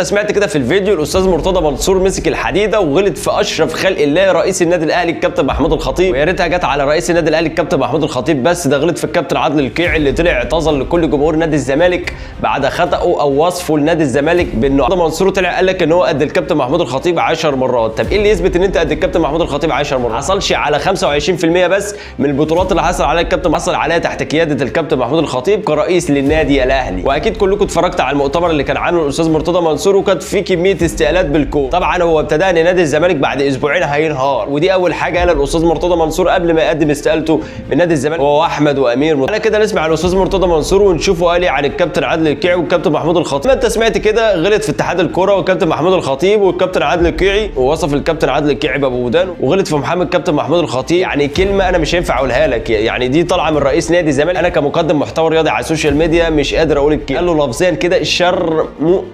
سمعت كده في الفيديو الاستاذ مرتضى منصور مسك الحديده وغلط في اشرف خلق الله رئيس النادي الاهلي الكابتن محمود الخطيب، ويا ريتها جت على رئيس النادي الاهلي الكابتن محمود الخطيب بس، ده غلط في الكابتن عادل القيعي اللي طلع اعتذر لكل جمهور نادي الزمالك بعد خطأه او وصفه لنادي الزمالك بانه مرتضى منصور طلع قال لك ان هو قد الكابتن محمود الخطيب 10 مرات. طب ايه اللي يثبت ان انت قد الكابتن محمود الخطيب 10 مرات؟ ما حصلش على 25% بس من البطولات اللي حصل عليها الكابتن، حصل عليها تحت قياده الكابتن محمود الخطيب كرئيس للنادي الاهلي. واكيد كلكم اتفرجت على المؤتمر اللي كان عامله الاستاذ مرتضى منصور وكانت فيه كميه استقالات بالكوم. طبعا هو ابتدى ان نادي الزمالك بعد اسبوعين هينهار، ودي اول حاجه قالها الاستاذ مرتضى منصور قبل ما يقدم استقالته من نادي الزمالك هو احمد وامير. انا كده نسمع الاستاذ مرتضى منصور ونشوفه قال ايه عن الكابتن عادل القيعي والكابتن محمود الخطيب. ما انت سمعت كده غلط في اتحاد الكوره والكابتن محمود الخطيب والكابتن عادل القيعي، ووصف الكابتن عادل القيعي بابو ودان، وغلط في محمد الكابتن محمود الخطيب. يعني كلمه انا مش هينفع اقولها لك، يعني دي طالعه من رئيس نادي الزمالك. انا كمقدم محتوى رياضي على السوشيال ميديا مش قادر اقول الكلمه. قال له لفظيا كده الشر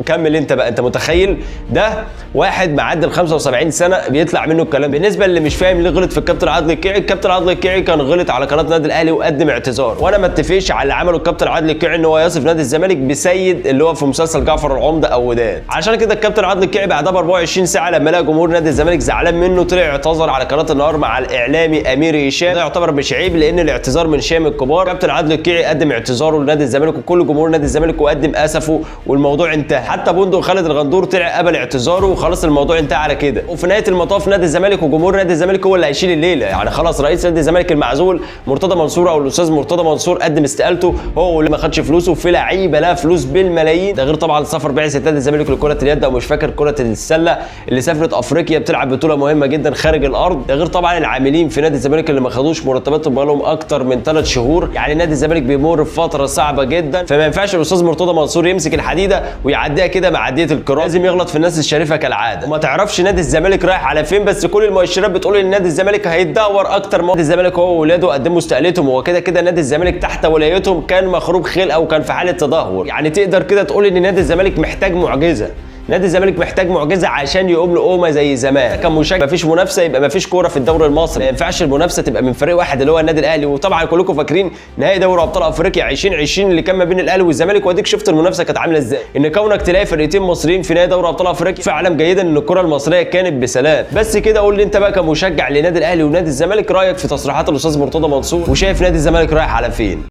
كمل انت بقى. انت متخيل ده واحد معدي ال 75 سنه بيطلع منه الكلام. بالنسبه اللي مش فاهم ليه غلط في الكابتن عادل القيعي، الكابتن عادل القيعي كان غلط على قناه النادي الاهلي وقدم اعتذار، وانا ما اتفقش على اللي عمله الكابتن عادل القيعي ان هو يصف نادي الزمالك بسيد اللي هو في مسلسل جعفر العمده او وداد. عشان كده الكابتن عادل القيعي بعدها ب 24 ساعه لما لقى جمهور نادي الزمالك زعلان منه طلع اعتذر على قناه النهار مع الاعلامي امير هشام. ده يعتبر مش عيب لان الاعتذار من شام الكبار. الكابتن عادل القيعي قدم اعتذاره لنادي الزمالك وكل جمهور نادي الزمالك وقدم اسفه والموضوع انتهى. حتى بندق خالد الغندور طلع قبل اعتذاره وخلاص الموضوع انتهى على كده. وفي نهايه المطاف نادي الزمالك وجمهور نادي الزمالك هو اللي هيشيل الليله. يعني خلاص رئيس نادي الزمالك المعزول مرتضى منصور او الاستاذ مرتضى منصور قدم استقالته هو اللي ما خدش فلوسه، في لعيبه لها فلوس بالملايين. ده غير طبعا سفر بعثه نادي الزمالك لكره اليد او مش فاكر كره السله اللي سافرت افريقيا بتلعب بطوله مهمه جدا خارج الارض. ده غير طبعا العاملين في نادي الزمالك اللي ما خدوش مرتباتهم بقالهم اكتر من 3 شهور. يعني نادي الزمالك بيمر بفتره صعبه جدا، فما ينفعش الاستاذ مرتضى منصور يمسك الحديده ويعديها كده معديه الكرام. لازم يغلط في الناس الشريفه كالعاده. وما تعرفش نادي الزمالك رايح على فين، بس كل المؤشرات بتقول ان نادي الزمالك هيتدهور اكتر. نادي الزمالك هو واولاده قدموا استقالتهم، هو كده كده نادي الزمالك تحت ولايتهم كان مخروب خلق او كان في حاله تدهور. يعني تقدر كده تقول ان نادي الزمالك محتاج معجزه. نادي الزمالك محتاج معجزه عشان يقوم له قومه زي زمان. كمشجع مفيش منافسه يبقى مفيش كوره في الدوري المصري. ما ينفعش المنافسه تبقى من فريق واحد اللي هو النادي الاهلي. وطبعا كلكم فاكرين نهائي دوري ابطال افريقيا 2020 اللي كان ما بين الاهلي والزمالك، واديك شفت المنافسه كانت عامله ازاي. ان كونك تلاقي فرقتين مصريين في نهائي دوري ابطال افريقيا فاعلم جيدا ان الكره المصريه كانت بسلام. بس كده قول لي انت بقى كمشجع لنادي الاهلي ونادي الزمالك رايك في تصريحات الاستاذ مرتضى منصور، وشايف نادي الزمالك رايح على فين؟